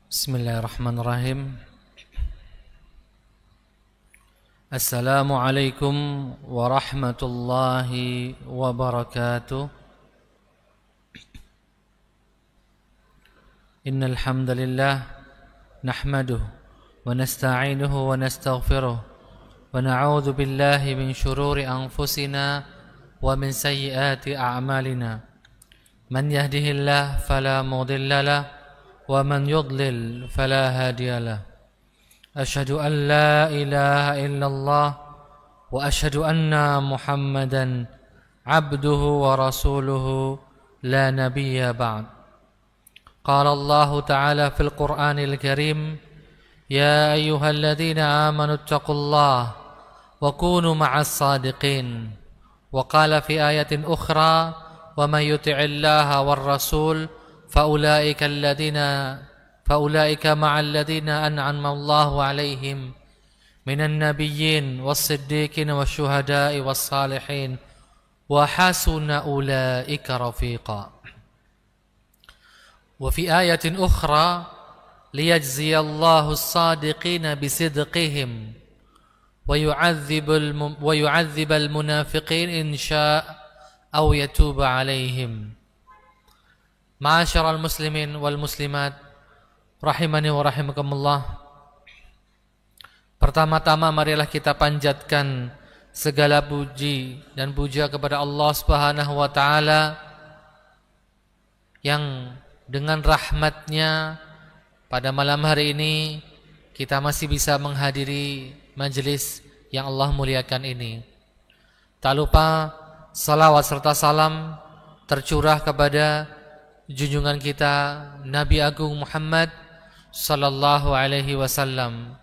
Bismillahirrahmanirrahim. Assalamualaikum warahmatullahi wabarakatuh. Innal hamdalillah nahmaduhu wa nasta'inuhu wa nastaghfiruh wa na'udzu billahi min shururi anfusina wa min sayyiati a'malina. Man yahdihillahu fala mudilla lahu wa man yudlil fala hadiya lahu. Asyhadu an la ilaha illallah wa asyhadu anna Muhammadan abduhu wa rasuluhu la nabiyya ba'd. Qala Allah ta'ala fil Qur'anil Karim, ya ayyuhalladzina amanu taqullaha wa kunu ma'as sadiqin. Wa qala fi ayatin ukhra, wa man yuti'illaha war rasul فأولئك مع الذين أنعم الله عليهم من النبيين والصديقين والشهداء والصالحين وحسن أولئك رفيقا. وفي آية أخرى ليجزي الله الصادقين بصدقهم ويعذب المنافقين إن شاء أو يتوب عليهم. Ma'asyiral muslimin wal muslimat rahimani wa rahimakumullah. Pertama-tama marilah kita panjatkan segala puji dan puja kepada Allah Subhanahu wa taala yang dengan rahmatnya pada malam hari ini kita masih bisa menghadiri majelis yang Allah muliakan ini. Tak lupa salawat serta salam tercurah kepada junjungan kita Nabi Agung Muhammad sallallahu alaihi wasallam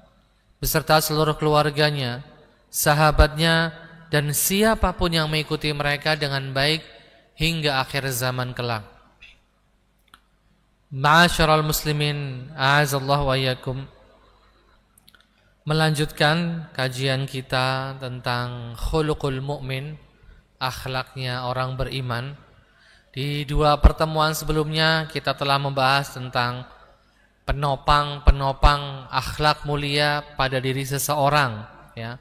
beserta seluruh keluarganya, sahabatnya dan siapapun yang mengikuti mereka dengan baik hingga akhir zaman kelak. Ma'asyiral muslimin, a'azallahu wa iyyakum. Melanjutkan kajian kita tentang khuluqul mu'min, akhlaknya orang beriman. Di dua pertemuan sebelumnya kita telah membahas tentang penopang akhlak mulia pada diri seseorang, ya.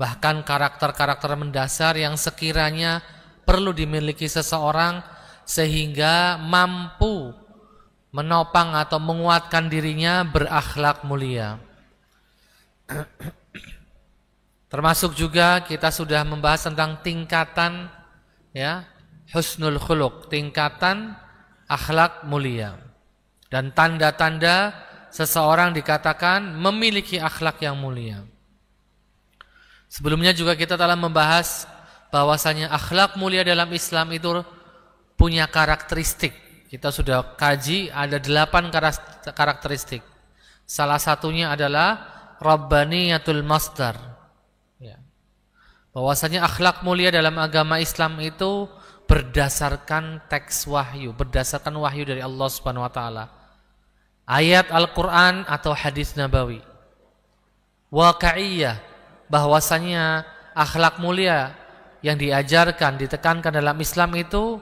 Bahkan karakter-karakter mendasar yang sekiranya perlu dimiliki seseorang sehingga mampu menopang atau menguatkan dirinya berakhlak mulia. Termasuk juga kita sudah membahas tentang tingkatan, ya, husnul khuluq, tingkatan akhlak mulia, dan tanda-tanda seseorang dikatakan memiliki akhlak yang mulia. Sebelumnya juga kita telah membahas bahwasanya akhlak mulia dalam Islam itu punya karakteristik. Kita sudah kaji ada 8 karakteristik. Salah satunya adalah rabbaniyatul masdar, ya. Bahwasanya akhlak mulia dalam agama Islam itu berdasarkan teks wahyu, berdasarkan wahyu dari Allah Subhanahu wa taala. Ayat Al-Qur'an atau hadis nabawi. Waqi'iyah, bahwasanya akhlak mulia yang diajarkan, ditekankan dalam Islam itu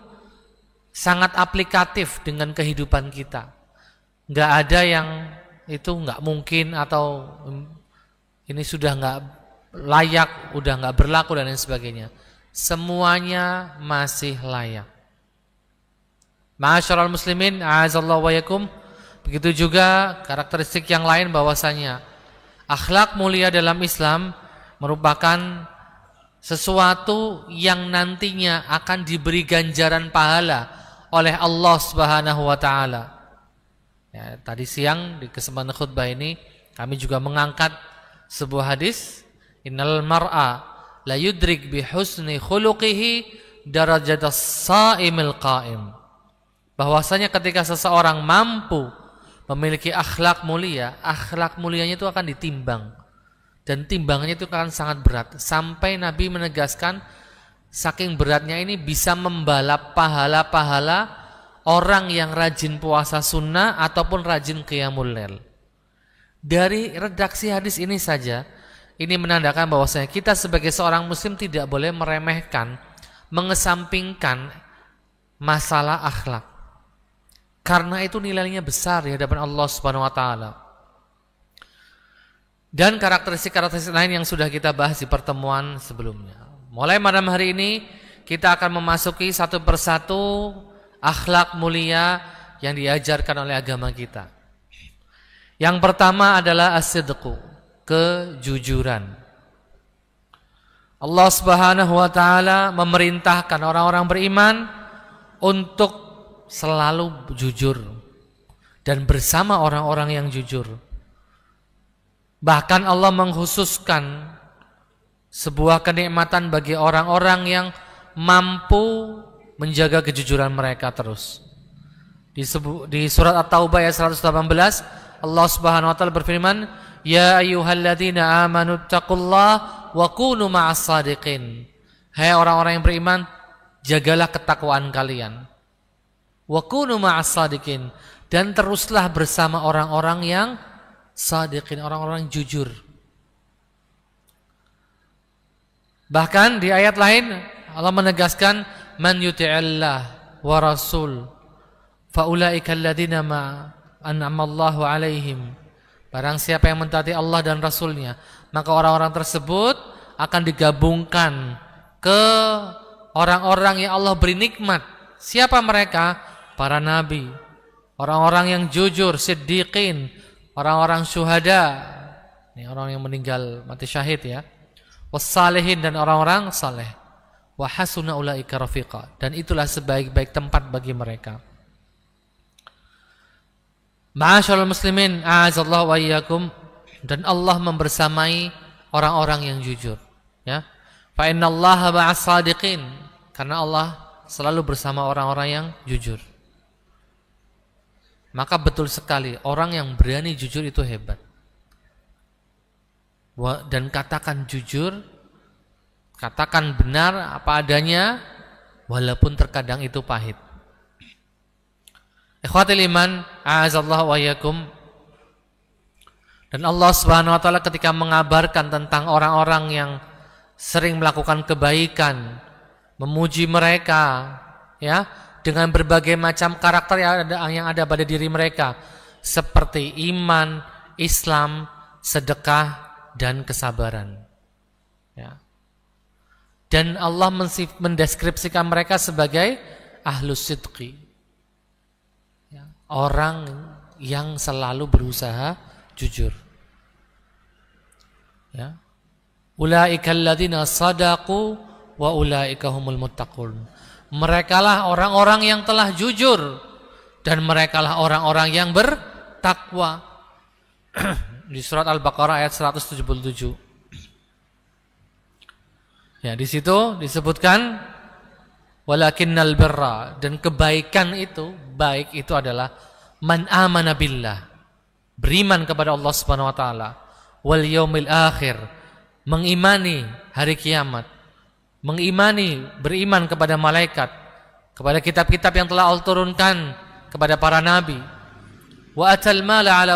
sangat aplikatif dengan kehidupan kita. Enggak ada yang itu enggak mungkin atau ini sudah enggak layak, udah enggak berlaku dan lain sebagainya. Semuanya masih layak. Ma'asyiral muslimin, a'azallahu wa iyyakum. Begitu juga karakteristik yang lain bahwasanya akhlak mulia dalam Islam merupakan sesuatu yang nantinya akan diberi ganjaran pahala oleh Allah Subhanahu wa taala. Ya, tadi siang di kesempatan khutbah ini kami juga mengangkat sebuah hadis, innal mar'a la yudrik bi husni khuluqihi darajatas saimil qaim. Bahwasanya ketika seseorang mampu memiliki akhlak mulia, akhlak mulianya itu akan ditimbang. Dan timbangannya itu akan sangat berat. Sampai Nabi menegaskan saking beratnya ini bisa membalap pahala-pahala orang yang rajin puasa sunnah ataupun rajin qiyamul lail. Dari redaksi hadis ini saja, ini menandakan bahwasanya kita sebagai seorang muslim tidak boleh meremehkan, mengesampingkan masalah akhlak. Karena itu nilainya besar di hadapan Allah Subhanahu wa taala. Dan karakteristik-karakteristik lain yang sudah kita bahas di pertemuan sebelumnya. Mulai malam hari ini kita akan memasuki satu persatu akhlak mulia yang diajarkan oleh agama kita. Yang pertama adalah as-sidqu, kejujuran. Allah Subhanahu wa taala memerintahkan orang-orang beriman untuk selalu jujur dan bersama orang-orang yang jujur. Bahkan Allah mengkhususkan sebuah kenikmatan bagi orang-orang yang mampu menjaga kejujuran mereka terus. Di surat At-Taubah ayat 118 Allah Subhanahu wa taala berfirman, "Ya ayyuhalladzina amanu taqullaha wa kunu ma'as shadiqin." Hai orang-orang yang beriman, jagalah ketakwaan kalian. Wa kunu ma'as shadiqin, dan teruslah bersama orang-orang yang shadiqin, orang-orang jujur. Bahkan di ayat lain Allah menegaskan, "Man yuti'illah wa rasul fa ulaika alladziina an'amallahu 'alaihim." Barang siapa yang mentaati Allah dan Rasulnya, maka orang-orang tersebut akan digabungkan ke orang-orang yang Allah beri nikmat. Siapa mereka? Para nabi, orang-orang yang jujur, siddiqin, orang-orang syuhada, ini orang yang meninggal mati syahid ya, wassalihin, dan orang-orang saleh, wa hasuna ulaika rafiqa, dan itulah sebaik-baik tempat bagi mereka. Ma'asyiral muslimin, a'azallahu wa iyyakum, dan Allah membersamai orang-orang yang jujur ya. Fa innallaha ma'as shadiqin, karena Allah selalu bersama orang-orang yang jujur. Maka betul sekali orang yang berani jujur itu hebat. Dan katakan jujur, katakan benar apa adanya, walaupun terkadang itu pahit. Ikhwatul iman, a'azallahu wa iyyakum. Dan Allah Subhanahu wa taala ketika mengabarkan tentang orang-orang yang sering melakukan kebaikan, memuji mereka ya, dengan berbagai macam karakter yang ada pada diri mereka, seperti iman, Islam, sedekah, dan kesabaran ya. Dan Allah mendeskripsikan mereka sebagai ahlus sidqi ya, orang yang selalu berusaha jujur ya. Ulaika alladzina sadaqu wa ulaika humul muttaqun. Merekalah orang-orang yang telah jujur dan merekalah orang-orang yang bertakwa. Di surat Al-Baqarah ayat 177. Ya, di situ disebutkan walakinnal birra, dan kebaikan itu, baik itu adalah man amana billah, beriman kepada Allah Subhanahu wa taala, wal yaumil akhir, mengimani hari kiamat, mengimani, beriman kepada malaikat, kepada kitab-kitab yang telah Allah turunkan kepada para nabi, wa atal mala ala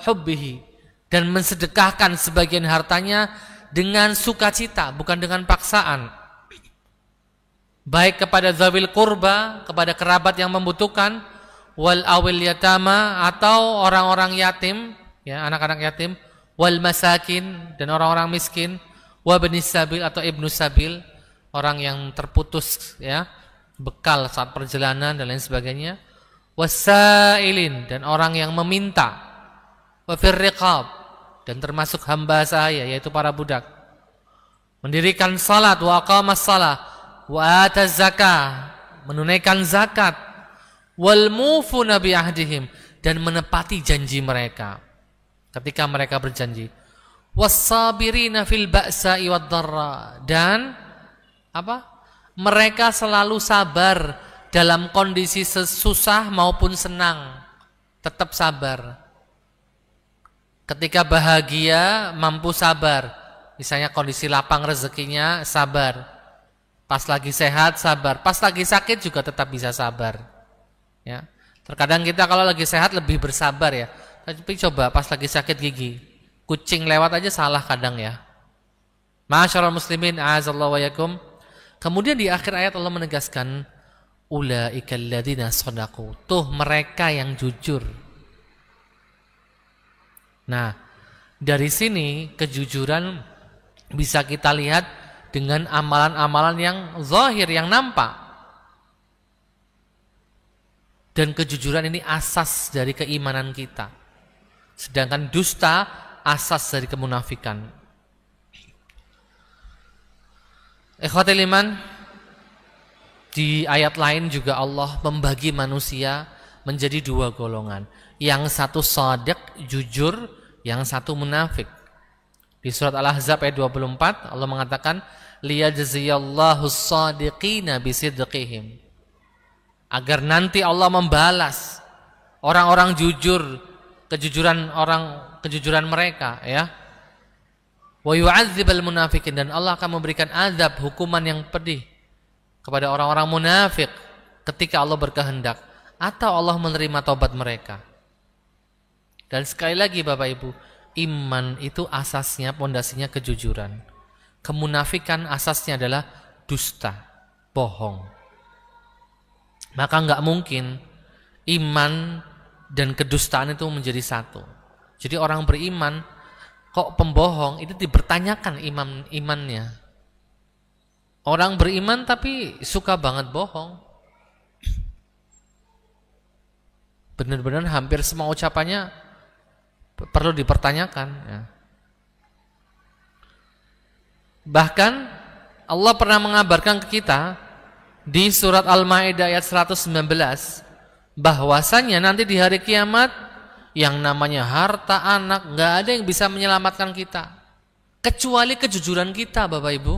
hubbihi, dan mensedekahkan sebagian hartanya dengan sukacita, bukan dengan paksaan, baik kepada zawil qurba, kepada kerabat yang membutuhkan, wal awil yatama, atau orang-orang yatim ya, anak-anak yatim, wal masakin, dan orang-orang miskin, wa bnis sabil, atau ibnu sabil, orang yang terputus ya bekal saat perjalanan dan lain sebagainya, wasailin, dan orang yang meminta, wa firriqab, dan termasuk hamba sahaya yaitu para budak, mendirikan salat, wa aqamas salah, wa ataz zakah, menunaikan zakat, wal mufuna bi ahdihim, dan menepati janji mereka ketika mereka berjanji, wassabirina fil ba'sa'i wad dharra, dan mereka selalu sabar dalam kondisi susah maupun senang, tetap sabar. Ketika bahagia mampu sabar, misalnya kondisi lapang rezekinya sabar, pas lagi sehat sabar, pas lagi sakit juga tetap bisa sabar ya. Terkadang kita kalau lagi sehat lebih bersabar ya, tapi coba pas lagi sakit gigi, kucing lewat aja salah kadang ya. Ma'asyiral muslimin, a'azallahu wa yakum. Kemudian di akhir ayat Allah menegaskan, Ulaikal ladzina shadaqu. Tuh mereka yang jujur. Nah, dari sini kejujuran bisa kita lihat dengan amalan-amalan yang zahir, yang nampak. Dan kejujuran ini asas dari keimanan kita. Sedangkan dusta asas dari kemunafikan. Ikhwatul iman, di ayat lain juga Allah membagi manusia menjadi dua golongan. Yang satu shadiq, jujur, yang satu munafik. Di surat Al-Ahzab ayat 24 Allah mengatakan liyajziyallahu shadiqina bisidqihim. Agar nanti Allah membalas orang-orang jujur, kejujuran mereka, ya. Wa yu'adzibal munafiqin, dan Allah akan memberikan azab, hukuman yang pedih kepada orang-orang munafik ketika Allah berkehendak, atau Allah menerima taubat mereka. Dan sekali lagi Bapak Ibu, iman itu asasnya, pondasinya kejujuran. Kemunafikan asasnya adalah dusta, bohong. Maka enggak mungkin iman dan kedustaan itu menjadi satu. Jadi orang beriman kok pembohong, itu dipertanyakan imannya. Orang beriman tapi suka banget bohong. Benar-benar hampir semua ucapannya perlu dipertanyakan, ya. Bahkan Allah pernah mengabarkan ke kita di surat Al-Maidah ayat 119 bahwasanya nanti di hari kiamat yang namanya harta, anak, nggak ada yang bisa menyelamatkan kita kecuali kejujuran kita, Bapak Ibu.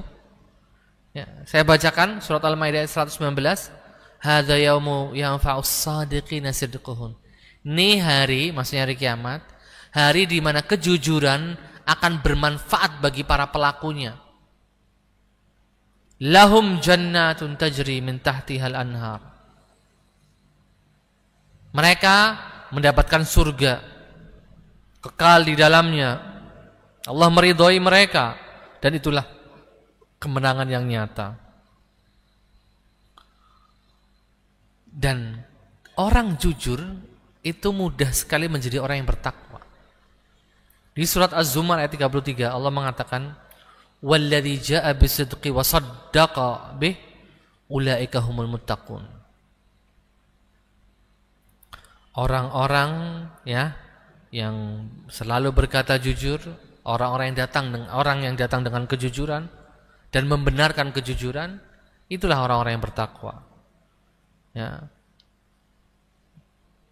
Ya, saya bacakan surat Al-Maidah ayat 119. Hadza yaumu yanfa'us shadiqina sidquhum. Ini hari, maksudnya hari kiamat, hari di mana kejujuran akan bermanfaat bagi para pelakunya. Lahum jannatun tajri min tahtihal anhar. Mereka mendapatkan surga kekal di dalamnya. Allah meridhoi mereka, dan itulah kemenangan yang nyata. Dan orang jujur itu mudah sekali menjadi orang yang bertakwa. Di surat Az-Zumar ayat 33 Allah mengatakan walladzi jaa'a bisidqi wa saddaqa bih ulaika humul muttaqun. Orang-orang, ya, yang selalu berkata jujur, orang yang datang dengan kejujuran dan membenarkan kejujuran, itulah orang-orang yang bertakwa. Ya.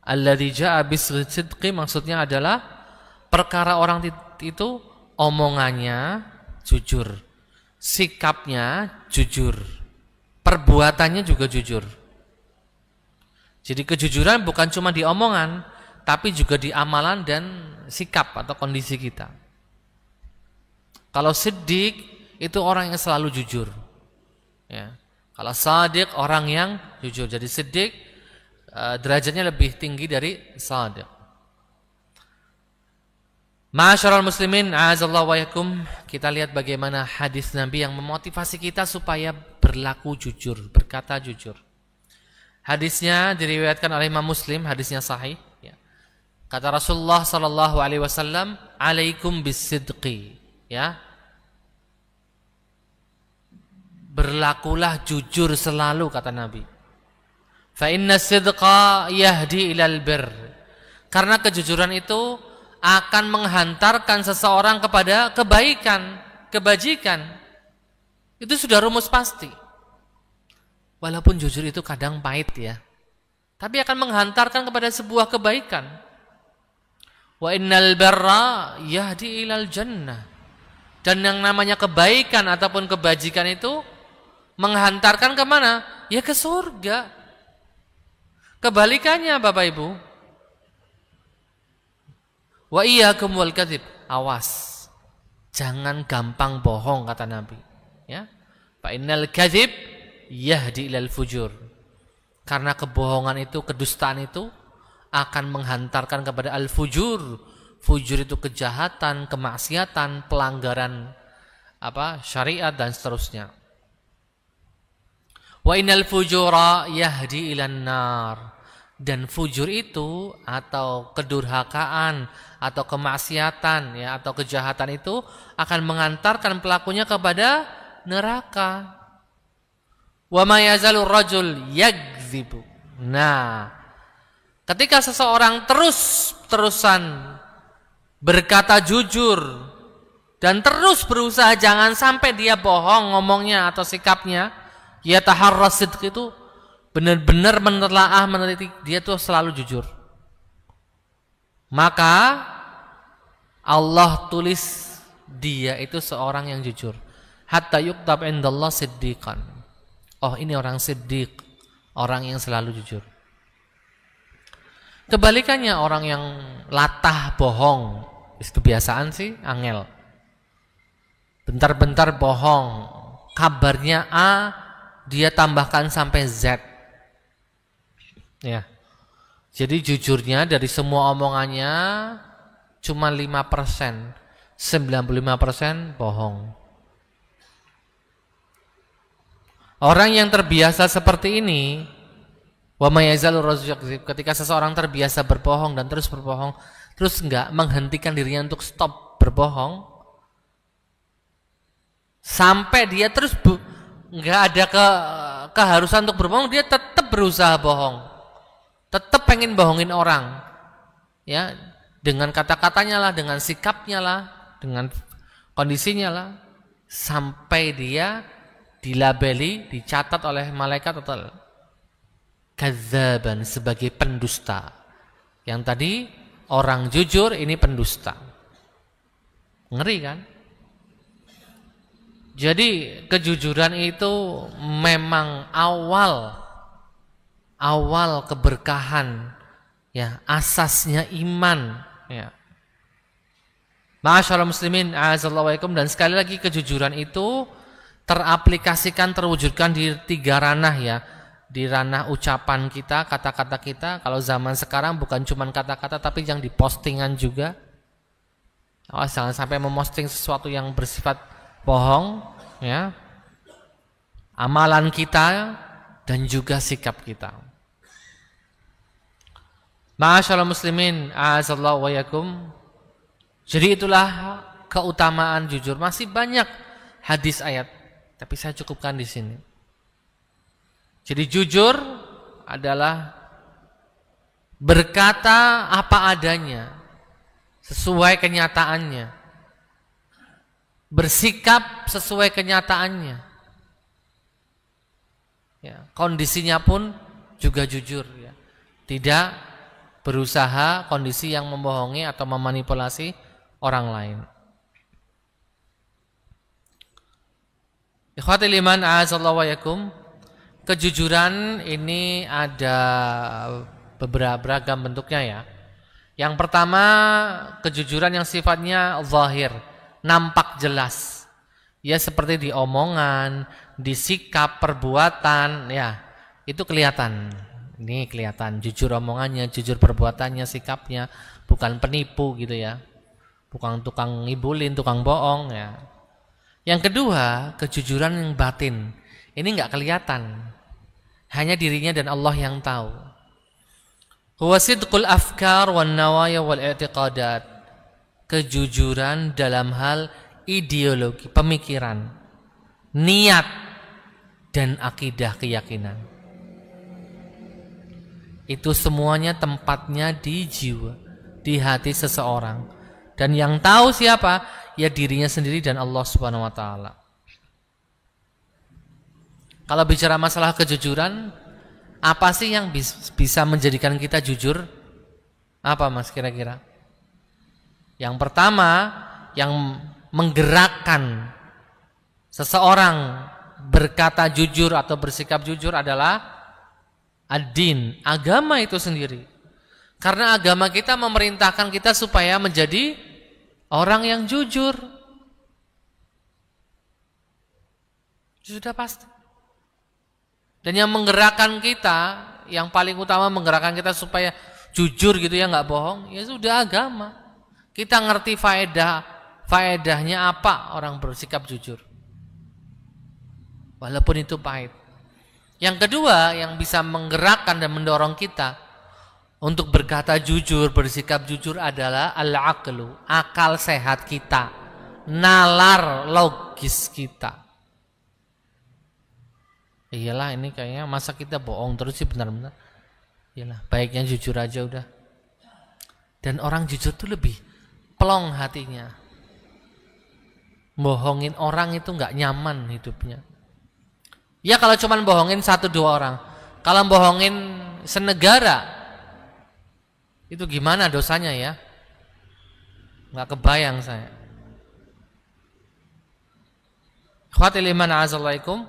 Alladzi jaa'a bisidqi maksudnya adalah perkara orang itu omongannya jujur, sikapnya jujur, perbuatannya juga jujur. Jadi kejujuran bukan cuma di omongan, tapi juga di amalan dan sikap atau kondisi kita. Kalau siddiq itu orang yang selalu jujur, ya. Kalau shadiq orang yang jujur. Jadi siddiq derajatnya lebih tinggi dari shadiq. Ma'asyiral muslimin, a'azallahu wa yakum. Kita lihat bagaimana hadis Nabi yang memotivasi kita supaya berlaku jujur, berkata jujur. Hadisnya diriwayatkan oleh Imam Muslim, hadisnya sahih, ya. Kata Rasulullah sallallahu alaihi wasallam, "Alaikum bisidqi." Ya. Berlakulah jujur selalu, kata Nabi. Fa inna sidqa yahdi ilal birr. Karena kejujuran itu akan menghantarkan seseorang kepada kebaikan, kebajikan. Itu sudah rumus pasti. Walaupun jujur itu kadang pahit, ya, tapi akan menghantarkan kepada sebuah kebaikan. Wa innal birra yahdi ilal jannah. Dan yang namanya kebaikan ataupun kebajikan itu menghantarkan kemana? Ya ke surga. Kebalikannya Bapak Ibu, wa iyyakum wal kadzib, awas, jangan gampang bohong, kata Nabi, ya. Fa innal kadzib yahdi ilal fujur. Karena kebohongan itu, kedustaan itu akan menghantarkan kepada al-fujur. Fujur itu kejahatan, kemaksiatan, pelanggaran syariat dan seterusnya. Wa innal fujura yahdi ilan nar. Dan fujur itu atau kedurhakaan atau kemaksiatan ya atau kejahatan itu akan mengantarkan pelakunya kepada neraka. Wa ma yazalu rajul yakdzibu. Nah, ketika seseorang terus-terusan berkata jujur dan terus berusaha jangan sampai dia bohong ngomongnya atau sikapnya, ya taharras sidq itu benar-benar menelaah meneliti dia tuh selalu jujur. Maka Allah tulis dia itu seorang yang jujur. Hatta yuktab indallah siddiqan. Oh, ini orang siddiq, orang yang selalu jujur. Kebalikannya orang yang latah bohong, kebiasaan sih angel. Bentar-bentar bohong, kabarnya A dia tambahkan sampai Z. Ya. Jadi jujurnya dari semua omongannya cuma 5%, 95% bohong. Orang yang terbiasa seperti ini, wa may yazalu rajul yakdzib, ketika seseorang terbiasa berbohong dan terus berbohong, terus enggak menghentikan dirinya untuk stop berbohong, sampai dia terus enggak ada keharusan untuk berbohong, dia tetap berusaha bohong. Tetap pengen bohongin orang. Ya, dengan kata-katanya lah, dengan sikapnya lah, dengan kondisinya lah, sampai dia dilabeli, dicatat oleh malaikat atau kadzaban sebagai pendusta. Yang tadi orang jujur, ini pendusta. Ngeri kan? Jadi kejujuran itu memang awal keberkahan, ya, asasnya iman, ya. Ma'asyiral muslimin, a'azallahu wa iyyakum. Dan sekali lagi kejujuran itu teraplikasikan, terwujudkan di 3 ranah ya. Di ranah ucapan kita, kata-kata kita. Kalau zaman sekarang bukan cuma kata-kata tapi yang di postingan juga. Awas jangan sampai memosting sesuatu yang bersifat bohong, ya. Amalan kita dan juga sikap kita. Ma'asyiral muslimin, a'azallahu wa iyyakum. Jadi itulah keutamaan jujur. Masih banyak hadis ayat, tapi saya cukupkan di sini. Jadi jujur adalah berkata apa adanya, sesuai kenyataannya. Bersikap sesuai kenyataannya. Ya, kondisinya pun juga jujur, ya. Tidak berusaha kondisi yang membohongi atau memanipulasi orang lain. Ikhwatul iman, a'azallahu wa iyyakum. Kejujuran ini ada beberapa beragam bentuknya ya. Yang pertama, kejujuran yang sifatnya zahir, nampak jelas. Ya seperti di omongan, di sikap, perbuatan, ya. Itu kelihatan. Ini kelihatan jujur omongannya, jujur perbuatannya, sikapnya, bukan penipu gitu ya. Bukan tukang ngibulin, tukang bohong ya. Yang kedua, kejujuran yang batin. Ini enggak kelihatan. Hanya dirinya dan Allah yang tahu. Huwa sidqul afkar wan nawaya wal i'tiqadat. Kejujuran dalam hal ideologi, pemikiran, niat dan akidah, keyakinan. Itu semuanya tempatnya di jiwa, di hati seseorang. Dan yang tahu siapa? Ya dirinya sendiri dan Allah Subhanahu wa taala. Kalau bicara masalah kejujuran, apa sih yang bisa menjadikan kita jujur? Apa Mas kira-kira? Yang pertama, yang menggerakkan seseorang berkata jujur atau bersikap jujur adalah ad-din, agama itu sendiri. Karena agama kita memerintahkan kita supaya menjadi orang yang jujur. Sudah pasti. Dan yang menggerakkan kita, yang paling utama menggerakkan kita supaya jujur gitu ya, nggak bohong, ya sudah agama. Kita ngerti faedahnya apa orang bersikap jujur. Walaupun itu pahit. Yang kedua yang bisa menggerakkan dan mendorong kita untuk berkata jujur, bersikap jujur adalah al-aqlu, akal sehat kita, nalar logis kita. Iyalah ini kayaknya masa kita bohong terus sih, benar-benar. Iyalah baiknya jujur aja udah. Dan orang jujur tuh lebih plong hatinya. Bohongin orang itu nggak nyaman hidupnya. Ya kalau cuman bohongin 1-2 orang. Kalau bohongin senegara, itu gimana dosanya ya? Nggak kebayang saya. Ikhwatil iman a'azzalaikum.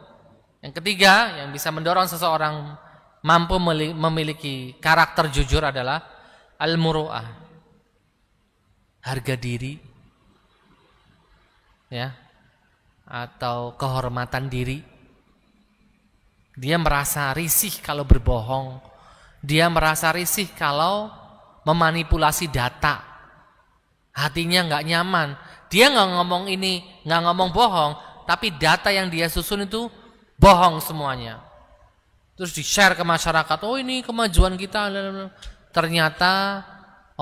Yang ketiga yang bisa mendorong seseorang mampu memiliki karakter jujur adalah al-muru'ah, harga diri, ya, atau kehormatan diri. Dia merasa risih kalau berbohong. Dia merasa risih kalau memanipulasi data. Hatinya nggak nyaman. Dia nggak ngomong ini, nggak ngomong bohong, tapi data yang dia susun itu bohong semuanya. Terus di-share ke masyarakat. Oh ini kemajuan kita. Ternyata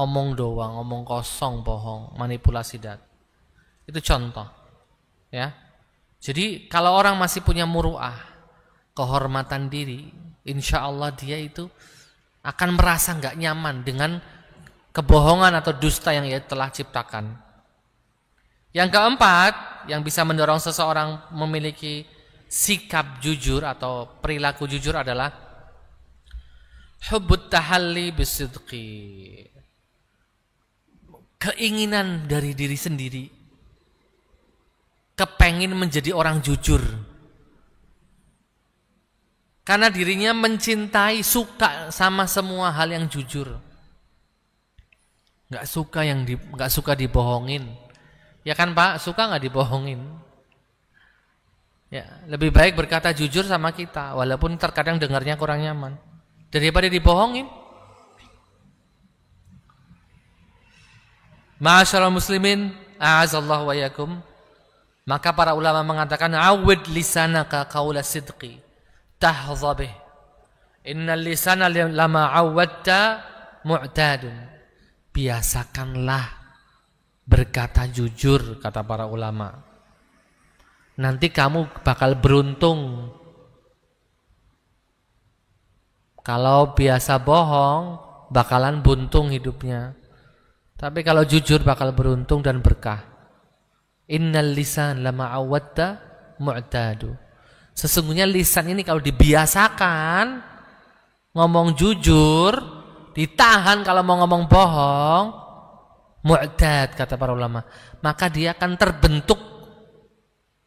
omong doang, omong kosong, bohong, manipulasi data. Itu contoh. Ya. Jadi kalau orang masih punya muru'ah, kehormatan diri, insya Allah dia itu akan merasa nggak nyaman dengan kebohongan atau dusta yang ia telah ciptakan. Yang keempat, yang bisa mendorong seseorang memiliki sikap jujur atau perilaku jujur adalah hubbut tahalli bisidqi, keinginan dari diri sendiri, kepengin menjadi orang jujur. Karena dirinya mencintai, suka sama semua hal yang jujur. Nggak suka dibohongin. Ya kan Pak, suka nggak dibohongin? Ya, lebih baik berkata jujur sama kita, walaupun terkadang dengarnya kurang nyaman, daripada dibohongin. Ma'asyiral muslimin, a'azallahu wa yakum. Maka para ulama mengatakan awid lisanaka qaula sidqi tahzabih. Innal lisana lama awwadta mu'tadun. Biasakanlah berkata jujur, kata para ulama. Nanti kamu bakal beruntung. Kalau biasa bohong, bakalan buntung hidupnya. Tapi kalau jujur bakal beruntung dan berkah. Innal lisan lama awwadta mu'tadu. Sesungguhnya lisan ini kalau dibiasakan ngomong jujur, ditahan kalau mau ngomong bohong, mu'tad kata para ulama, maka dia akan terbentuk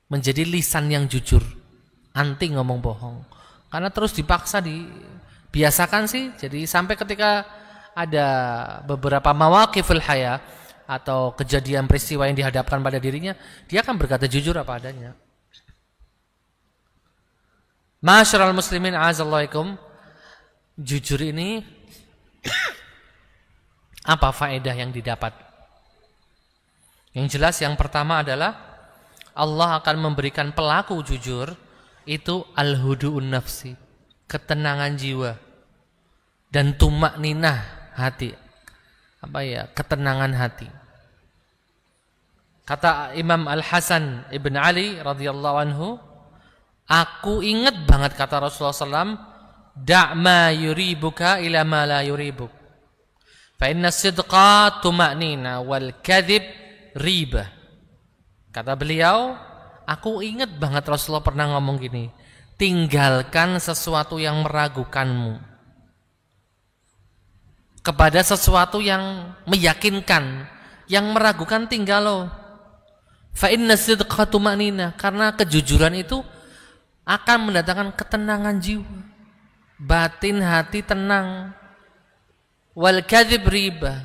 menjadi lisan yang jujur, anti ngomong bohong. Karena terus dipaksa dibiasakan sih, jadi sampai ketika ada beberapa mawaqiful haya atau kejadian peristiwa yang dihadapkan pada dirinya, dia akan berkata jujur apa adanya. Ma'asyiral muslimin a'azzallahu, jujur ini apa faedah yang didapat? Yang jelas yang pertama adalah Allah akan memberikan pelaku jujur itu al-hudu'un nafsi, ketenangan jiwa dan tumakninah hati. Apa ya? Ketenangan hati. Kata Imam Al-Hasan Ibn Ali radhiyallahu anhu, aku ingat banget kata Rasulullah SAW, da' ma yuribuka ila ma la yuribuk. Fa inna sidqa tuma'nina wal kadhib ribah. Kata beliau, aku ingat banget Rasulullah pernah ngomong gini, tinggalkan sesuatu yang meragukanmu kepada sesuatu yang meyakinkan. Yang meragukan tinggal lo. Fa inna sidqa tuma'nina, karena kejujuran itu akan mendatangkan ketenangan jiwa, batin hati tenang. Wal kadzib riba,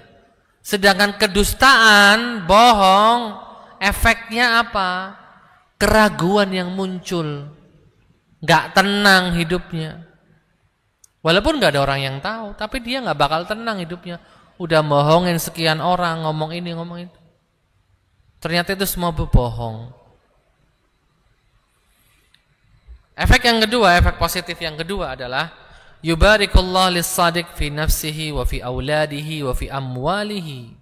sedangkan kedustaan, bohong, efeknya apa? Keraguan yang muncul, nggak tenang hidupnya. Walaupun nggak ada orang yang tahu, tapi dia nggak bakal tenang hidupnya. Udah bohongin sekian orang, ngomong ini ngomong itu, ternyata itu semua berbohong. Efek yang kedua, efek positif yang kedua adalah yubarikullah lis-sadiq fi nafsihi wa fi auladihi wa fi amwalihi.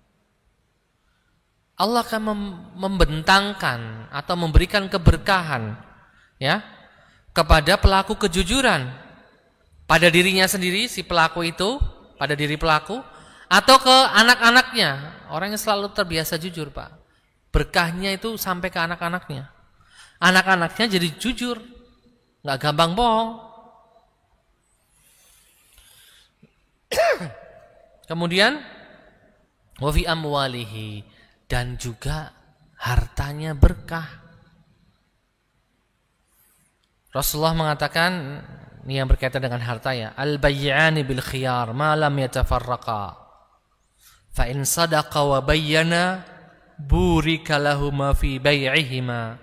Allah akan membentangkan atau memberikan keberkahan ya kepada pelaku kejujuran pada dirinya sendiri, si pelaku itu, pada diri pelaku, atau ke anak-anaknya. Orang yang selalu terbiasa jujur, Pak. Berkahnya itu sampai ke anak-anaknya. Anak-anaknya jadi jujur, nggak gampang bohong. Kemudian wa fi amwalihi, dan juga hartanya berkah. Rasulullah mengatakan, ini yang berkaitan dengan harta ya, al-bay'ani bil khiyar ma lam yatafarraqa fa in sadaqa wa bayyana burika lahuma fi bai'ihima.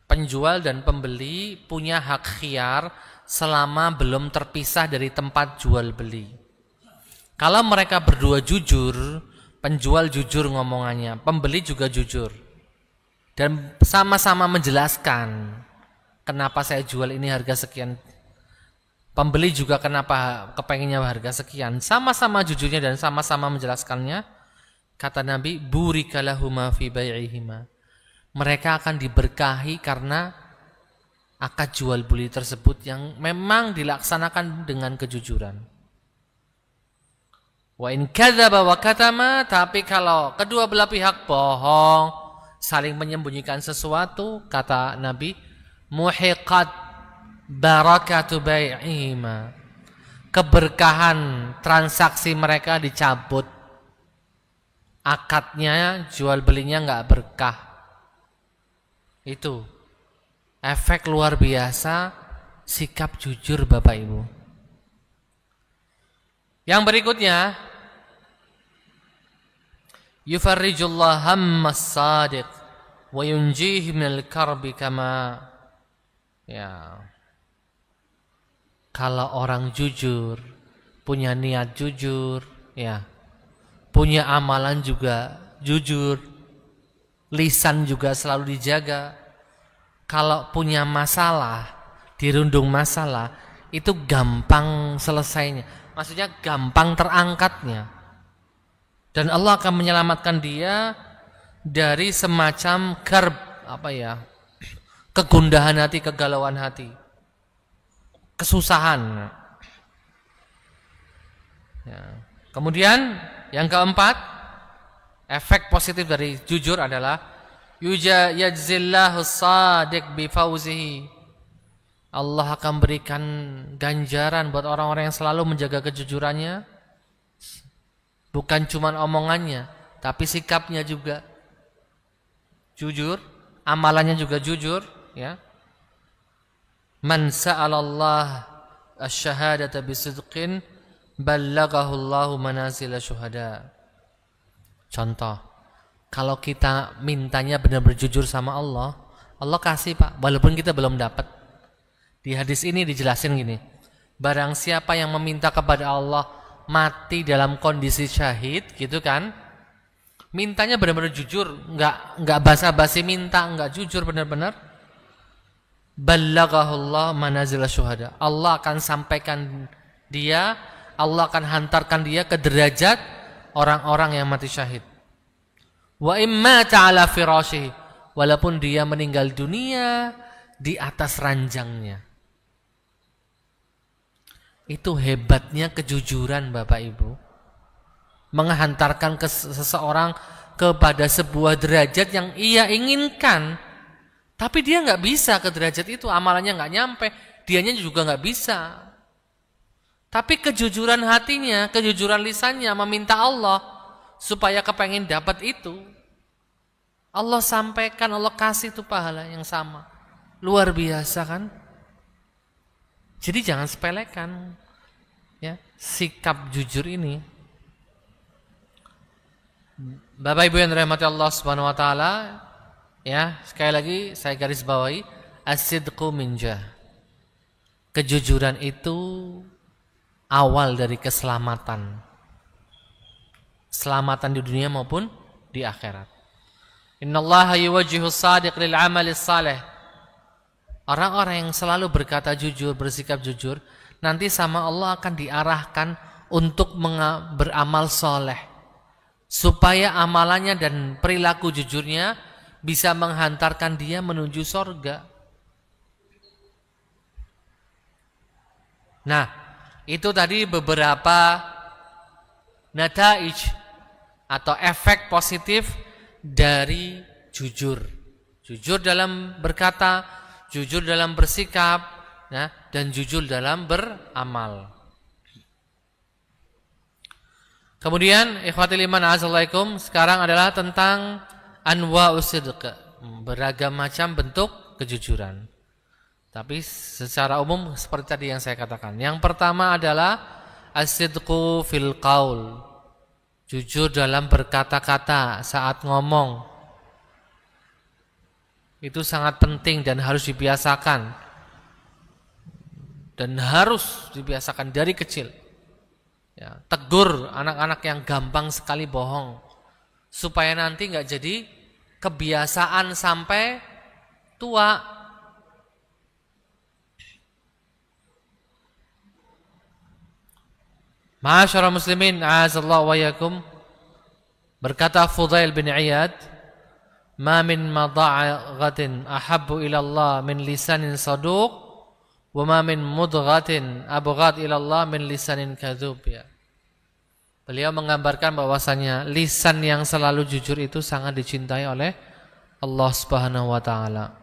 Penjual dan pembeli punya hak khiyar selama belum terpisah dari tempat jual beli. Kalau mereka berdua jujur, penjual jujur ngomongannya, pembeli juga jujur, dan sama-sama menjelaskan kenapa saya jual ini harga sekian, pembeli juga kenapa kepengennya harga sekian, sama-sama jujurnya dan sama-sama menjelaskannya. Kata Nabi, burika lahuma fi bai'ihima, mereka akan diberkahi karena akad jual beli tersebut yang memang dilaksanakan dengan kejujuran. Wa in kadzaba wa katama, tapi kalau kedua belah pihak bohong, saling menyembunyikan sesuatu, kata Nabi, muhiqat barakatu bai'ihima, keberkahan transaksi mereka dicabut, akadnya jual belinya nggak berkah. Itu efek luar biasa sikap jujur Bapak Ibu. Yang berikutnya, yufarrijullah hammas sadiq wa yunjihi minal karbi kama, ya, kalau orang jujur, punya niat jujur, ya, punya amalan juga jujur, lisan juga selalu dijaga. Kalau punya masalah, dirundung masalah, itu gampang selesainya. Maksudnya gampang terangkatnya. Dan Allah akan menyelamatkan dia dari semacam karb, kegundahan hati, kegalauan hati, kesusahan. Ya. Kemudian yang keempat, efek positif dari jujur adalah yajzillahu shadiq bi fauzihi. Allah akan berikan ganjaran buat orang-orang yang selalu menjaga kejujurannya. Bukan cuma omongannya, tapi sikapnya juga jujur, amalannya juga jujur, ya. Man sa'alallah asy-syahadata bisidqin ballaghahu Allahu manazila syuhada. Contoh, kalau kita mintanya benar-benar jujur sama Allah, Allah kasih, Pak, walaupun kita belum dapat. Di hadis ini dijelasin gini, barang siapa yang meminta kepada Allah mati dalam kondisi syahid, gitu kan, mintanya benar-benar jujur, nggak basa-basi minta, nggak jujur benar-benar, ballaghahullah manazila syuhada, Allah akan sampaikan dia, Allah akan hantarkan dia ke derajat orang-orang yang mati syahid. Wa imma ta'ala firashihi, walaupun dia meninggal dunia di atas ranjangnya. Itu hebatnya kejujuran Bapak Ibu, menghantarkan seseorang kepada sebuah derajat yang ia inginkan, tapi dia nggak bisa ke derajat itu, amalannya nggak nyampe, dianya juga nggak bisa. Tapi kejujuran hatinya, kejujuran lisannya meminta Allah supaya kepengen dapat itu, Allah sampaikan, Allah kasih itu pahala yang sama. Luar biasa kan? Jadi jangan sepelekan ya sikap jujur ini. Bapak Ibu yang dirahmati Allah Subhanahu wa taala, ya, sekali lagi saya garis bawahi, as-sidqu minjah. Kejujuran itu awal dari keselamatan. Selamatan di dunia maupun di akhirat. Innallaha yuwajjihu as-sadiq lil 'amali salih. Orang-orang yang selalu berkata jujur, bersikap jujur, nanti sama Allah akan diarahkan untuk beramal soleh, supaya amalannya dan perilaku jujurnya bisa menghantarkan dia menuju sorga. Nah, itu tadi beberapa nataij atau efek positif dari jujur. Jujur dalam berkata, jujur dalam bersikap, ya, dan jujur dalam beramal. Kemudian ikhwatil iman azallaikum, sekarang adalah tentang anwa'us sidq, beragam macam bentuk kejujuran. Tapi secara umum seperti tadi yang saya katakan. Yang pertama adalah as-sidqu fil qaul, jujur dalam berkata-kata saat ngomong. Itu sangat penting dan harus dibiasakan. Dan harus dibiasakan dari kecil. Ya, tegur anak-anak yang gampang sekali bohong, supaya nanti nggak jadi kebiasaan sampai tua. Ma'asyara muslimin, a'azallahu wa yakum. Berkata Fudail bin Iyad, "Ma min madaghatin ahabbu ila Allah min lisanin saduq, wa ma min mudghatin abghad ila Allah min lisanin kadzub." Ya. Beliau menggambarkan bahwasanya lisan yang selalu jujur itu sangat dicintai oleh Allah Subhanahu wa taala.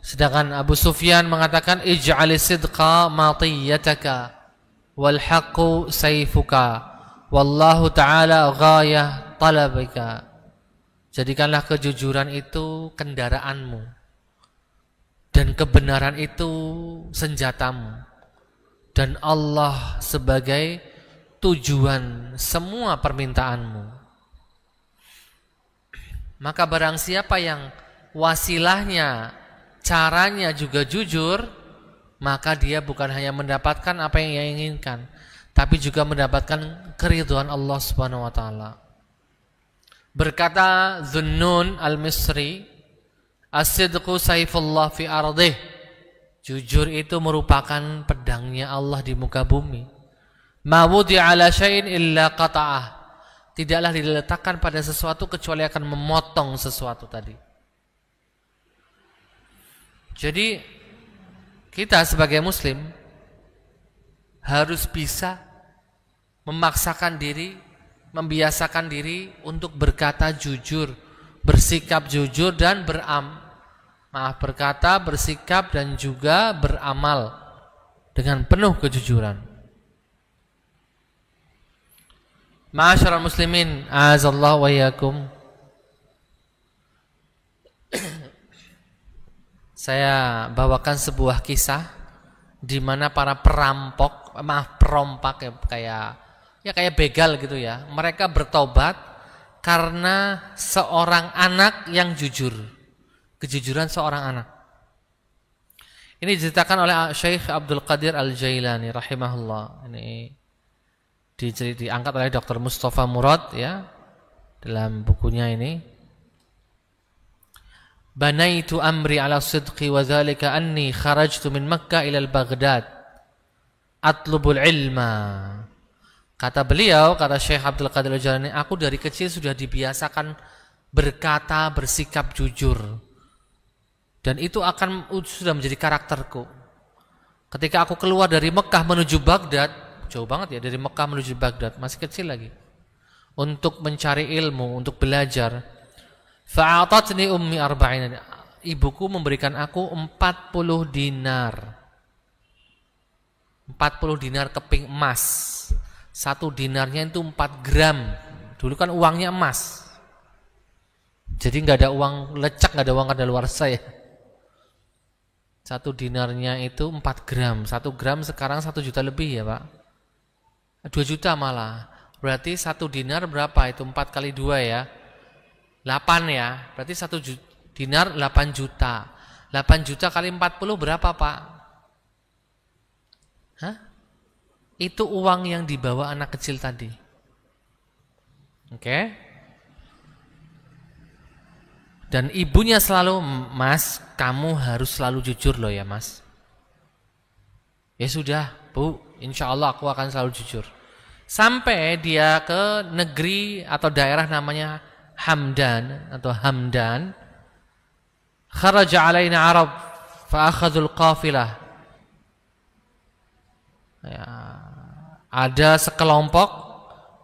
Sedangkan Abu Sufyan mengatakan ij'alis sidqa matiyataka wal haqqu sayfuka wallahu ta'ala ghayah talabika. Jadikanlah kejujuran itu kendaraanmu dan kebenaran itu senjatamu, dan Allah sebagai tujuan semua permintaanmu. Maka barang siapa yang wasilahnya, caranya juga jujur, maka dia bukan hanya mendapatkan apa yang ia inginkan, tapi juga mendapatkan keridhaan Allah Subhanahu wa taala. Berkata Zunnun al-Misri, as-sidqu sayfullah fi ardih. Jujur itu merupakan pedangnya Allah di muka bumi. Ma wudi'a ala syai'in illa qata'ah. Tidaklah diletakkan pada sesuatu kecuali akan memotong sesuatu tadi. Jadi kita sebagai muslim harus bisa memaksakan diri, membiasakan diri untuk berkata jujur, bersikap jujur dan berkata, bersikap dan juga beramal dengan penuh kejujuran. Ma'asyiral muslimin, a'azallahu wa iyyakum. Saya bawakan sebuah kisah di mana para perompak kayak begal gitu ya. Mereka bertobat karena seorang anak yang jujur. Kejujuran seorang anak. Ini diceritakan oleh Syekh Abdul Qadir Al-Jailani rahimahullah. Ini diangkat oleh Dr. Mustafa Murad ya dalam bukunya ini. Banaitu amri ala sidqi wa dhalika anni kharajtu min Makkah ila Baghdad atlubul ilma. Kata beliau, kata Syekh Abdul Qadir Al-Jailani, aku dari kecil sudah dibiasakan berkata, bersikap jujur. Dan itu sudah menjadi karakterku. Ketika aku keluar dari Mekah menuju Baghdad, jauh banget ya dari Mekah menuju Baghdad, masih kecil lagi. Untuk mencari ilmu, untuk belajar. Fa'atatni ummi arba'in. Ibuku memberikan aku 40 dinar. 40 dinar keping emas. 1 dinarnya itu 4 gram. Dulu kan uangnya emas. Jadi nggak ada uang lecak, nggak ada uang kadaluarsa ya. 1 dinarnya itu 4 gram. 1 gram sekarang 1 juta lebih ya Pak. 2 juta malah. Berarti 1 dinar berapa? Itu 4 kali 2 ya. 8 ya, berarti 1 dinar 8 juta. 8 juta kali 40 berapa Pak? Hah? Itu uang yang dibawa anak kecil tadi. Oke? Dan ibunya selalu, "Mas, kamu harus selalu jujur loh ya mas." Ya sudah Bu, insya Allah aku akan selalu jujur. Sampai dia ke negeri atau daerah namanya Hamdan atau Hamdan. Kharaja alaina Arab fa akhadul qafilah. Ya, ada sekelompok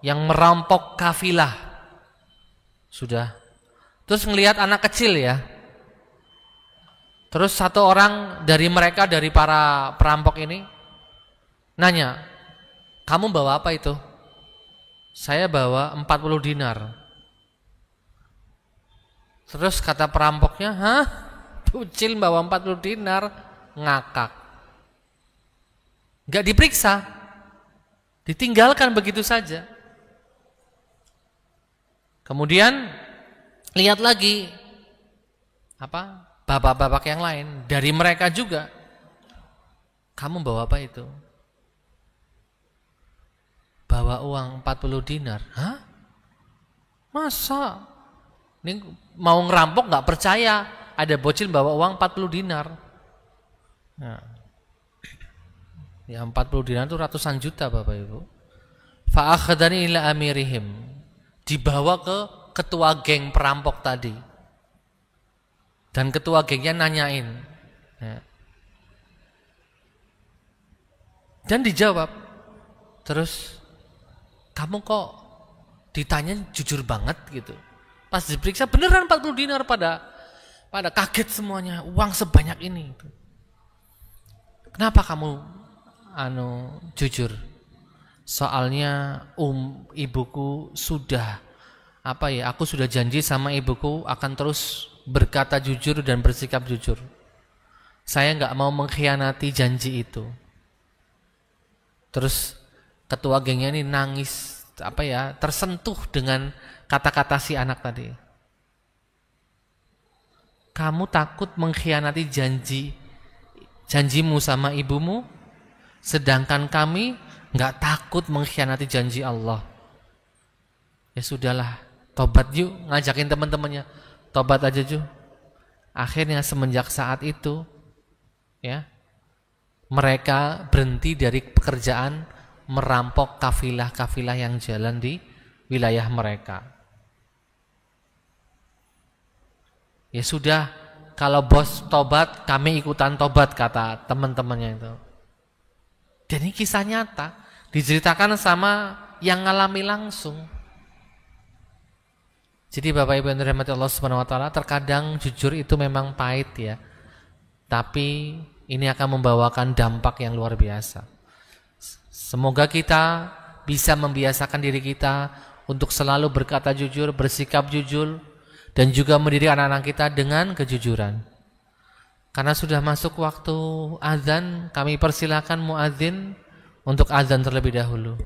yang merampok kafilah. Sudah. Terus ngelihat anak kecil ya. Terus satu orang dari mereka, dari para perampok ini nanya, "Kamu bawa apa itu?" "Saya bawa 40 dinar." Terus kata perampoknya, "Hah? Bocil bawa 40 dinar?" Ngakak. Gak diperiksa. Ditinggalkan begitu saja. Kemudian lihat lagi bapak-bapak yang lain, dari mereka juga, "Kamu bawa apa itu?" "Bawa uang 40 dinar." "Hah? Masa? Ini mau ngerampok gak percaya ada bocil bawa uang 40 dinar." Nah, ya 40 dinar itu ratusan juta Bapak Ibu. Fa akhadani ila amirihim. Dibawa ke ketua geng perampok tadi. Dan ketua gengnya nanyain. Ya. Dan dijawab. Terus, "Kamu kok ditanya jujur banget gitu?" Pas diperiksa beneran 40 dinar, pada kaget semuanya, uang sebanyak ini. "Kenapa kamu jujur?" "Soalnya ibuku sudah aku sudah janji sama ibuku akan terus berkata jujur dan bersikap jujur. Saya nggak mau mengkhianati janji itu." Terus ketua gengnya ini nangis, tersentuh dengan kata-kata si anak tadi. "Kamu takut mengkhianati janjimu sama ibumu, sedangkan kami nggak takut mengkhianati janji Allah." Ya sudahlah, tobat yuk, ngajakin teman-temannya, "Tobat aja yuk." Akhirnya semenjak saat itu, ya, mereka berhenti dari pekerjaan merampok kafilah-kafilah yang jalan di wilayah mereka. Ya sudah, kalau bos tobat, kami ikutan tobat, kata teman-temannya itu. Dan ini kisah nyata, diceritakan sama yang ngalami langsung. Jadi Bapak Ibu yang dirahmati Allah Subhanahu wa taala, terkadang jujur itu memang pahit ya. Tapi ini akan membawakan dampak yang luar biasa. Semoga kita bisa membiasakan diri kita untuk selalu berkata jujur, bersikap jujur, dan juga mendidik anak-anak kita dengan kejujuran. Karena sudah masuk waktu azan, kami persilakan muadzin untuk azan terlebih dahulu.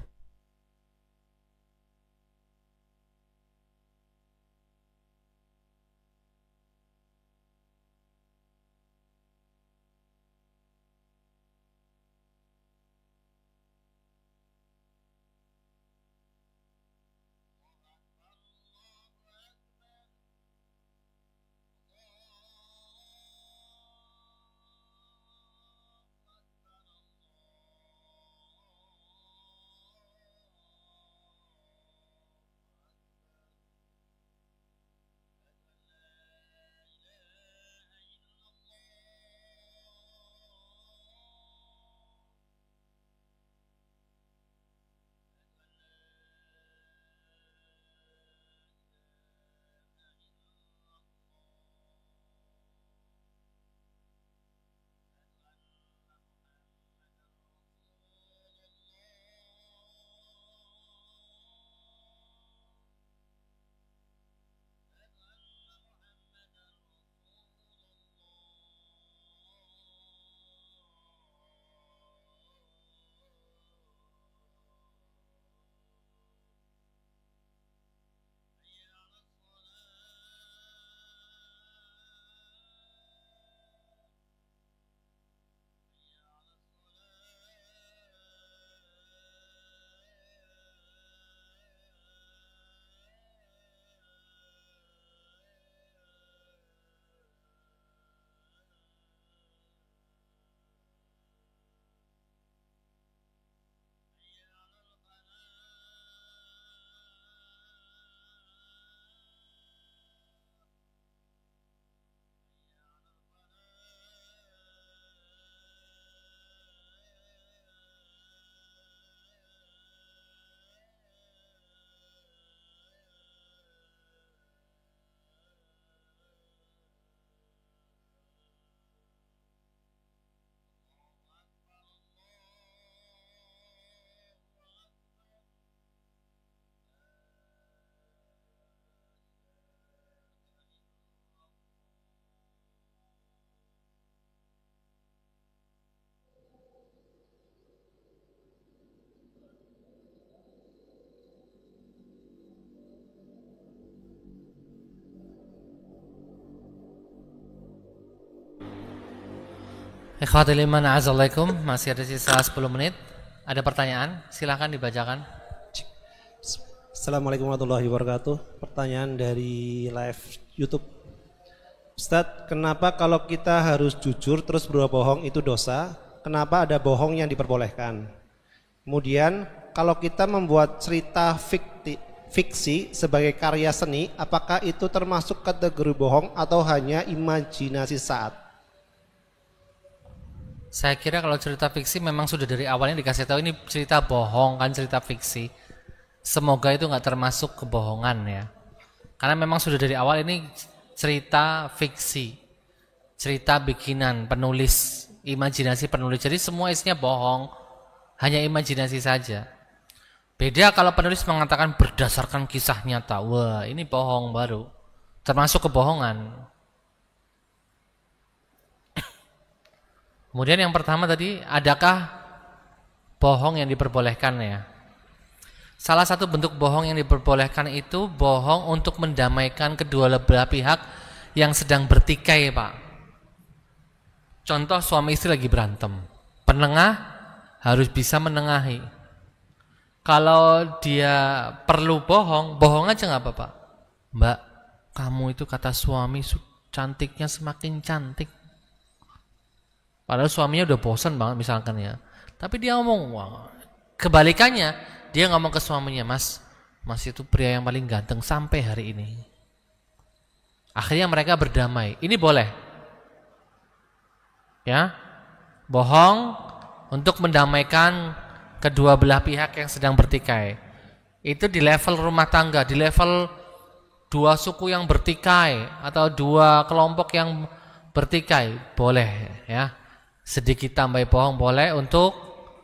Ikhwatul iman a'azzalaikum, masih ada sisa 10 menit. Ada pertanyaan? Silahkan dibacakan. Assalamualaikum warahmatullahi wabarakatuh. Pertanyaan dari live YouTube. Ustadz, kenapa kalau kita harus jujur terus berbuat bohong itu dosa? Kenapa ada bohong yang diperbolehkan? Kemudian kalau kita membuat cerita fiksi sebagai karya seni, apakah itu termasuk kategori bohong atau hanya imajinasi saat? Saya kira kalau cerita fiksi memang sudah dari awalnya dikasih tahu ini cerita bohong kan, cerita fiksi. Semoga itu nggak termasuk kebohongan ya. Karena memang sudah dari awal ini cerita fiksi, cerita bikinan penulis, imajinasi penulis. Jadi semua isinya bohong, hanya imajinasi saja. Beda kalau penulis mengatakan berdasarkan kisah nyata. Wah, ini bohong baru, termasuk kebohongan. Kemudian yang pertama tadi, adakah bohong yang diperbolehkan ya? Salah satu bentuk bohong yang diperbolehkan itu bohong untuk mendamaikan kedua belah pihak yang sedang bertikai, Pak. Contoh suami istri lagi berantem. Penengah harus bisa menengahi. Kalau dia perlu bohong, bohong aja nggak apa-apa. Mbak, kamu itu kata suami cantiknya semakin cantik. Padahal suaminya udah bosan banget misalkan ya. Tapi dia ngomong, wah, kebalikannya, dia ngomong ke suaminya, Mas itu pria yang paling ganteng sampai hari ini. Akhirnya mereka berdamai. Ini boleh. Ya. Bohong untuk mendamaikan kedua belah pihak yang sedang bertikai. Itu di level rumah tangga, di level dua suku yang bertikai atau dua kelompok yang bertikai, boleh ya. Sedikit tambah bohong boleh untuk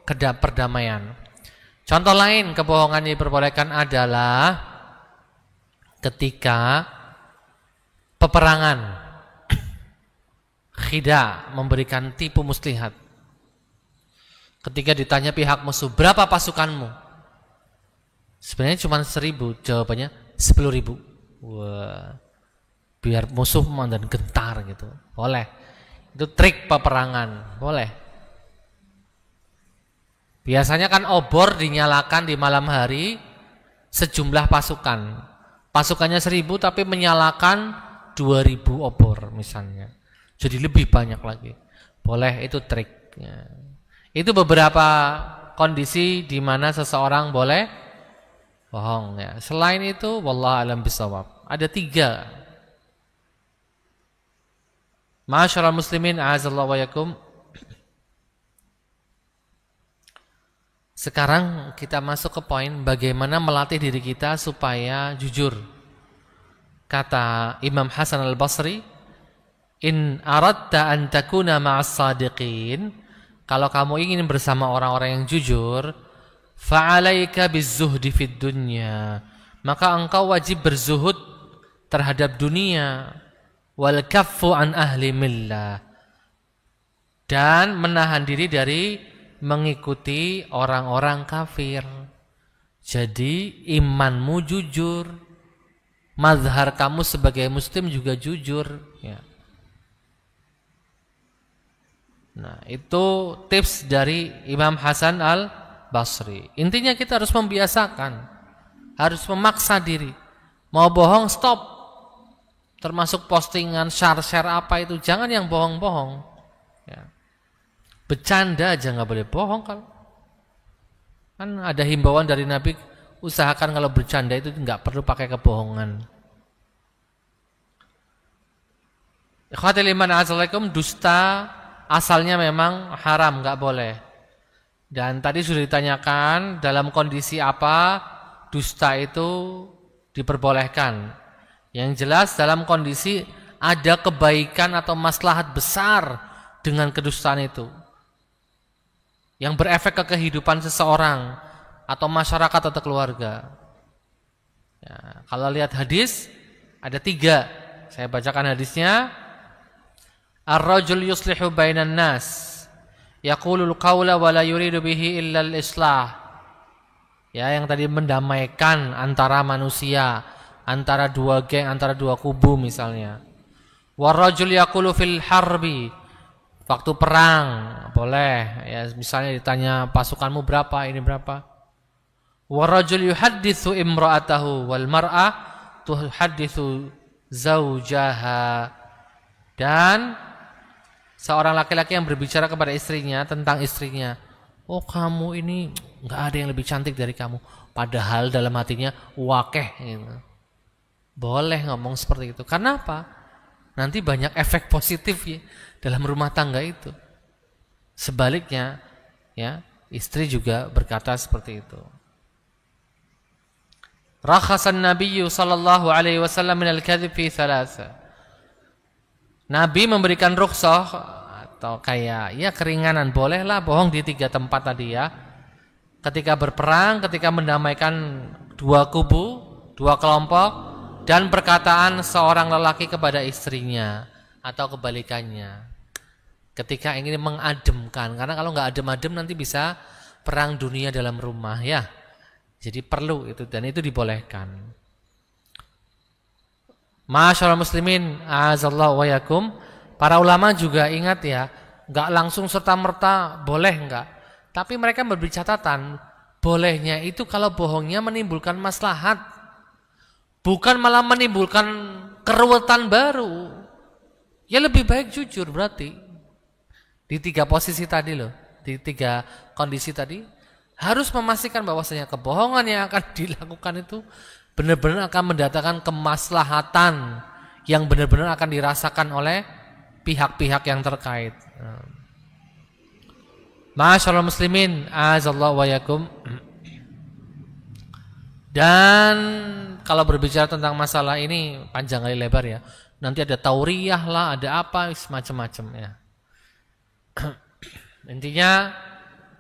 perdamaian. Contoh lain kebohongan yang diperbolehkan adalah ketika peperangan, khida, memberikan tipu muslihat. Ketika ditanya pihak musuh, berapa pasukanmu? Sebenarnya cuma 1.000, jawabannya 10.000. Wah, biar musuh dan gentar gitu, boleh. Itu trik peperangan, boleh. Biasanya kan obor dinyalakan di malam hari sejumlah pasukan. Pasukannya 1.000 tapi menyalakan 2.000 obor misalnya. Jadi lebih banyak lagi. Boleh, itu triknya. Itu beberapa kondisi di mana seseorang boleh bohong ya. Selain itu, wallahu a'lam bishawab. Ada 3. Ma'asyiral muslimin, a'azallahu wa yakum. Sekarang kita masuk ke poin bagaimana melatih diri kita supaya jujur. Kata Imam Hasan al-Basri, in aradta an takuna ma'as sadiqin, kalau kamu ingin bersama orang-orang yang jujur, fa'alaika bizzuhdi fid dunya, maka engkau wajib berzuhud terhadap dunia, wal kaffu an ahli millah, dan menahan diri dari mengikuti orang-orang kafir. Jadi imanmu jujur, mazhar kamu sebagai muslim juga jujur ya. Nah, itu tips dari Imam Hasan al-Basri. Intinya kita harus membiasakan, harus memaksa diri. Mau bohong, stop. Termasuk postingan, share apa itu, jangan yang bohong-bohong ya. Bercanda aja nggak boleh bohong. Kan ada himbauan dari Nabi, usahakan kalau bercanda itu nggak perlu pakai kebohongan. Ikhwatul iman a'azzalaikum, dusta asalnya memang haram, nggak boleh. Dan tadi sudah ditanyakan dalam kondisi apa dusta itu diperbolehkan. Yang jelas dalam kondisi ada kebaikan atau maslahat besar dengan kedustaan itu, yang berefek ke kehidupan seseorang atau masyarakat atau keluarga ya. Kalau lihat hadis ada 3, saya bacakan hadisnya. Ar-rajul yuslihu bainan nas, yaqulul qawla wa la yuridu bihi illa al-islah. Ya, yang tadi mendamaikan antara manusia, antara dua geng, antara dua kubu misalnya. Warrajul yaqulu fil harbi Waktu perang boleh, ya misalnya ditanya pasukanmu berapa, ini berapa. Warajul yuhadditsu imra'atahu wal mar'ah tuhadditsu zaujaha. Dan seorang laki-laki yang berbicara kepada istrinya tentang istrinya, oh kamu ini nggak ada yang lebih cantik dari kamu, padahal dalam hatinya wakeh gitu. Boleh ngomong seperti itu. Karena apa? Nanti banyak efek positif ya dalam rumah tangga itu. Sebaliknya, ya, istri juga berkata seperti itu. Rakhasan Nabiyyu sallallahu alaihi wasallam min al-kadhib fi thalatha. Nabi memberikan rukhsah atau kayak ya keringanan, bolehlah bohong di 3 tempat tadi ya. Ketika berperang, ketika mendamaikan 2 kubu, 2 kelompok, dan perkataan seorang lelaki kepada istrinya atau kebalikannya ketika ingin mengademkan, karena kalau nggak adem-adem nanti bisa perang dunia dalam rumah ya. Jadi perlu itu, dan itu dibolehkan. Masyaallah muslimin azallahu wa yakum. Para ulama juga ingat ya, nggak langsung serta-merta boleh enggak, tapi mereka memberi catatan bolehnya itu kalau bohongnya menimbulkan maslahat, bukan malah menimbulkan keruwetan baru. Ya lebih baik jujur berarti. Di 3 posisi tadi loh, di 3 kondisi tadi harus memastikan bahwasanya kebohongan yang akan dilakukan itu benar-benar akan mendatangkan kemaslahatan yang benar-benar akan dirasakan oleh pihak-pihak yang terkait. Masyaallah muslimin azallahu wa yakum. Dan kalau berbicara tentang masalah ini panjang kali lebar ya. Nanti ada tauriyah lah, ada apa, macam-macam ya. Intinya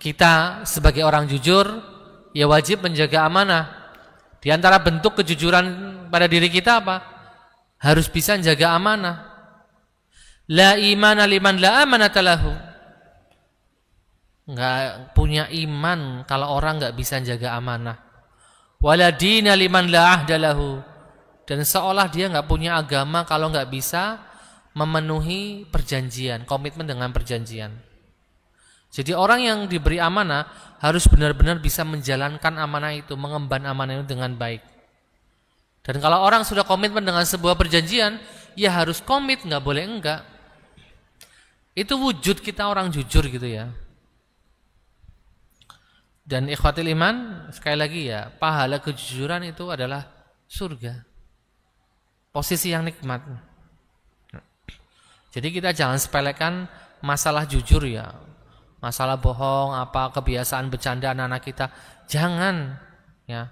kita sebagai orang jujur ya wajib menjaga amanah. Di antara bentuk kejujuran pada diri kita apa? Harus bisa menjaga amanah. La imana liman la amanata lahu. Enggak punya iman kalau orang enggak bisa jaga amanah. Wala dina liman la ahda lahu. Dan seolah dia enggak punya agama kalau enggak bisa memenuhi perjanjian, komitmen dengan perjanjian. Jadi orang yang diberi amanah harus benar-benar bisa menjalankan amanah itu, mengemban amanah itu dengan baik. Dan kalau orang sudah komitmen dengan sebuah perjanjian, ya harus komit, enggak boleh enggak. Itu wujud kita orang jujur gitu ya. Dan ikhwatil iman, sekali lagi ya, pahala kejujuran itu adalah surga. Posisi yang nikmat. Jadi kita jangan sepelekan masalah jujur ya. Masalah bohong, apa kebiasaan bercanda anak-anak kita. Jangan ya.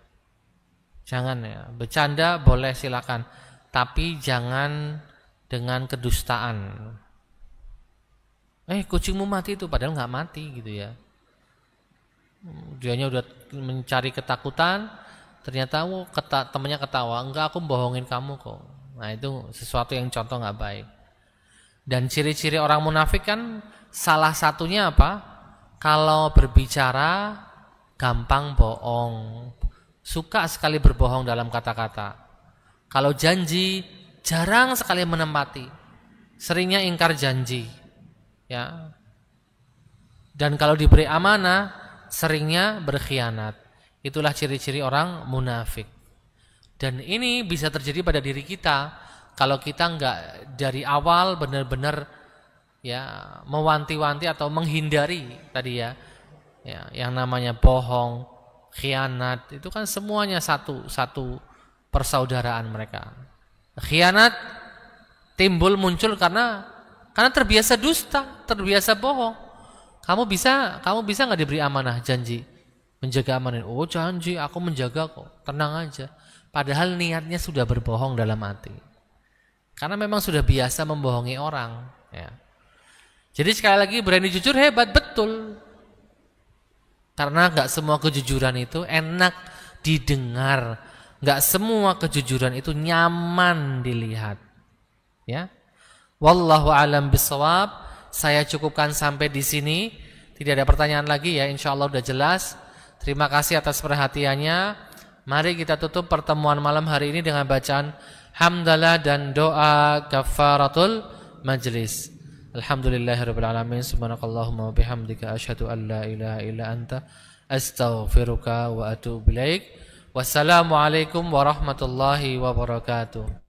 Jangan ya. Bercanda boleh silakan, tapi jangan dengan kedustaan. Kucingmu mati itu padahal nggak mati gitu ya. Dianya udah mencari ketakutan, ternyata temannya ketawa, enggak aku bohongin kamu kok. Nah itu sesuatu yang contoh nggak baik. Dan ciri-ciri orang munafik kan salah satunya apa? Kalau berbicara gampang bohong, suka sekali berbohong dalam kata-kata. Kalau janji jarang sekali menepati, seringnya ingkar janji, ya. Dan kalau diberi amanah, seringnya berkhianat. Itulah ciri-ciri orang munafik. Dan ini bisa terjadi pada diri kita kalau kita enggak dari awal benar-benar ya mewanti-wanti atau menghindari tadi ya, yang namanya bohong, khianat, itu kan semuanya satu persaudaraan mereka. Khianat muncul karena terbiasa dusta, terbiasa bohong. Kamu bisa nggak diberi amanah janji menjaga amanah? Oh janji, aku menjaga kok, tenang aja. Padahal niatnya sudah berbohong dalam hati. Karena memang sudah biasa membohongi orang. Ya. Jadi sekali lagi berani jujur hebat betul. Karena nggak semua kejujuran itu enak didengar, nggak semua kejujuran itu nyaman dilihat. Ya, wallahu alam bisawab. Saya cukupkan sampai di sini. Tidak ada pertanyaan lagi ya. Insya Allah udah jelas. Terima kasih atas perhatiannya. Mari kita tutup pertemuan malam hari ini dengan bacaan hamdalah dan doa kafaratul majlis. Alhamdulillahirabbil alamin. Subhanakallahumma wa bihamdika asyhadu an la ilaha illa anta astaghfiruka wa atubu ilaik. Wassalamualaikum warahmatullahi wabarakatuh.